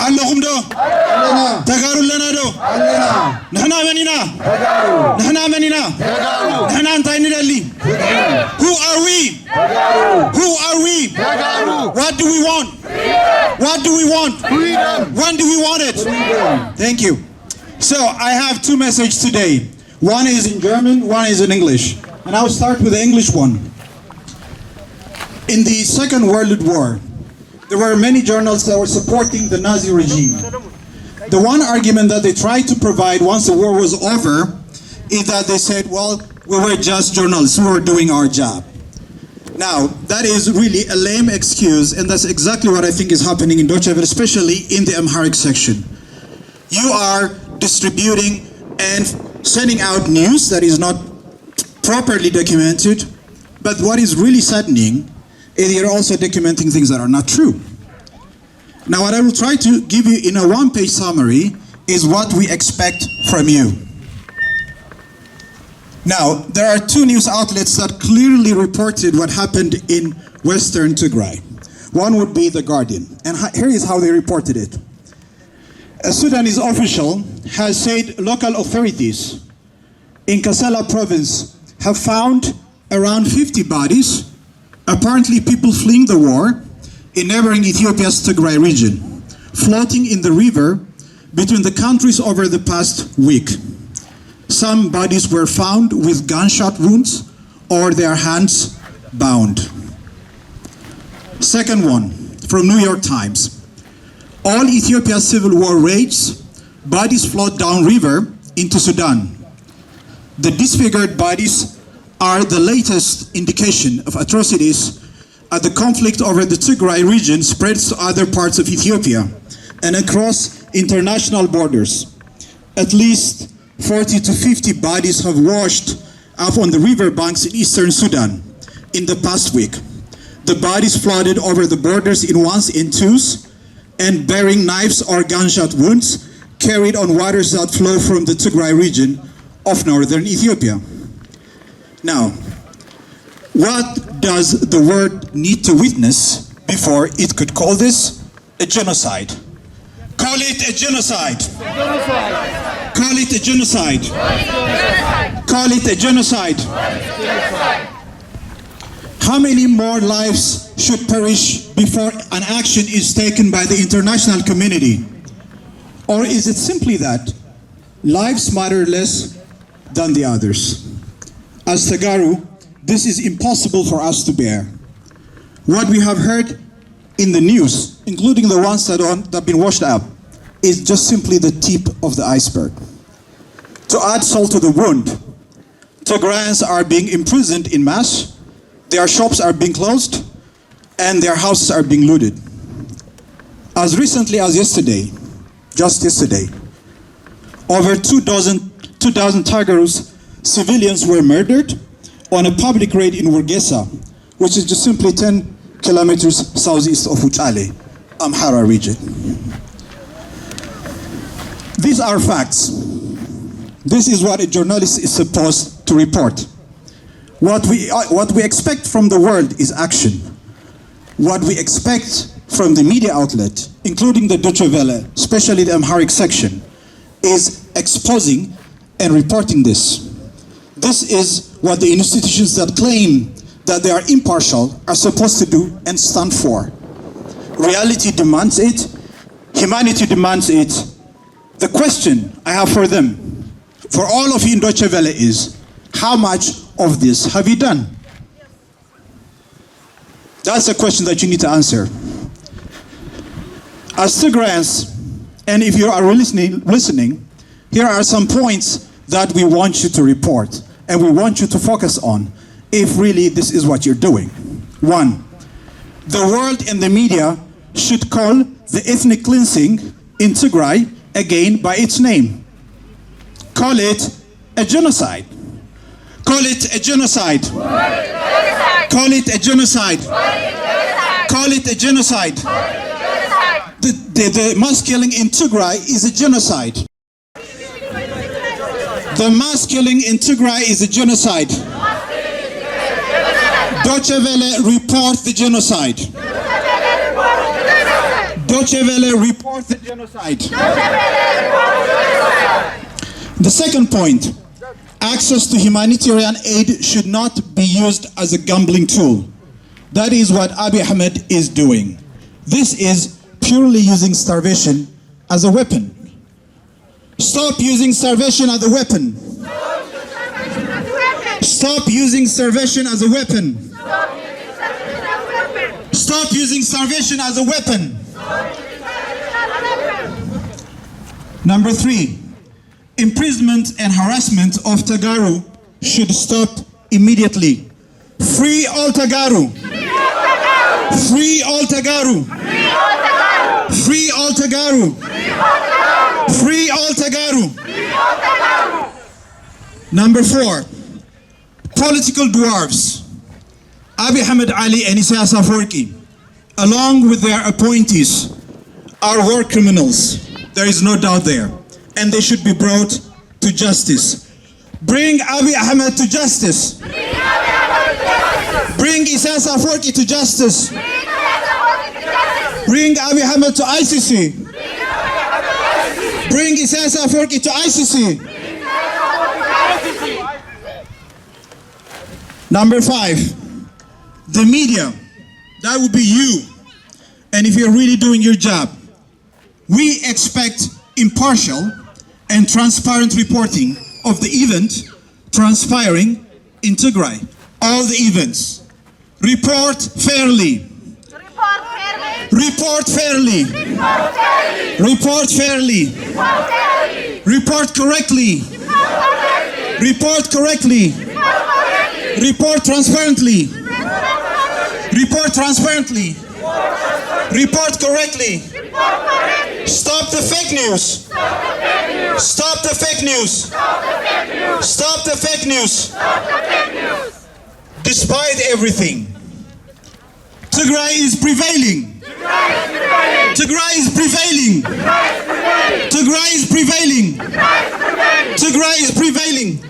علهم دو تقارو لنا دو نحنا مننا نحنا مننا نحنا انتين للي Who are we? Who are we? What do we want? What do we want? When do we want it? Thank you. So I have two messages today. One is in German, one is in English. And I'll start with the English one. In the Second World War, there were many journals that were supporting the Nazi regime. The one argument that they tried to provide once the war was over is that they said, well, we were just journalists, we were doing our job. Now, that is really a lame excuse, and that's exactly what I think is happening in Deutschwelle, especially in the Amharic section. You are distributing and sending out news that is not properly documented, but what is really saddening is you're also documenting things that are not true. Now, what I will try to give you in a one-page summary is what we expect from you. Now, there are two news outlets that clearly reported what happened in Western Tigray. One would be The Guardian, and here is how they reported it. A Sudanese official has said local authorities in Kassala province have found around 50 bodies, apparently people fleeing the war, in neighboring Ethiopia's Tigray region, floating in the river between the countries over the past week. Some bodies were found with gunshot wounds or their hands bound. Second one, from New York Times. All Ethiopia's civil war rages, bodies float down river into Sudan. The disfigured bodies are the latest indication of atrocities as the conflict over the Tigray region spreads to other parts of Ethiopia and across international borders. At least 40 to 50 bodies have washed up on the riverbanks in eastern Sudan in the past week. The bodies floated over the borders in ones and twos and bearing knives or gunshot wounds carried on waters that flow from the Tigray region of northern Ethiopia. Now, what does the world need to witness before it could call this a genocide? Call it a genocide. Call it a genocide. Call it a genocide. How many more lives should perish before an action is taken by the international community? Or is it simply that lives matter less than the others? As Tagaru, this is impossible for us to bear. What we have heard in the news, including the ones that have been washed up, is just simply the tip of the iceberg. To add salt to the wound, Tigrayans are being imprisoned in mass, their shops are being closed, and their houses are being looted. As recently as yesterday, just yesterday, over 2,000 Tigrayans civilians were murdered on a public raid in Wurgesa, which is just simply 10 kilometers southeast of Wuchale, Amhara region. These are facts. This is what a journalist is supposed to report. What we expect from the world is action. What we expect from the media outlet, including the Deutschwelle, especially the Amharic section, is exposing and reporting this. This is what the institutions that claim that they are impartial are supposed to do and stand for. Reality demands it. Humanity demands it. The question I have for them, for all of you in Deutschwelle, is how much of this have you done? That's a question that you need to answer. As Tigrayans, and if you are listening, here are some points that we want you to report and we want you to focus on if really this is what you're doing. One, the world and the media should call the ethnic cleansing in Tigray again by its name. Call it a genocide. Call it a genocide. Call it a genocide. Call it a genocide. The mass killing in Tigray is a genocide. The mass killing in Tigray is a genocide. Deutschwelle report the genocide. Deutschwelle report the genocide. The second point, access to humanitarian aid should not be used as a gambling tool. That is what Abiy Ahmed is doing. This is purely using starvation as a weapon. Stop using starvation as a weapon. Stop using starvation as a weapon. Stop using starvation as a weapon. Number 3, imprisonment and harassment of Tagaru should stop immediately. Free all Tagaru. Free all Tagaru. Free all Tagaru. Free all Tagaru. Number 4, political dwarfs. Abiy Ahmed Ali and Isaias Afwerki, along with their appointees, are war criminals. There is no doubt there. And they should be brought to justice. Bring Abiy Ahmed to justice. Bring Isaias Afwerki to justice. Bring Abiy Ahmed to ICC. Bring Isaias Afwerki to ICC. Number 5, the media. That would be you. And if you're really doing your job, we expect impartial and transparent reporting of the event transpiring in Tigray. All the events. Report fairly. Report fairly. Report fairly. Report correctly. Report correctly. Report transparently. Report transparently. Report correctly. Stop the fake news. Stop the fake news. Stop the fake news. Despite everything, Tigray is prevailing. Tigray is prevailing. Tigray is prevailing. Tigray is prevailing.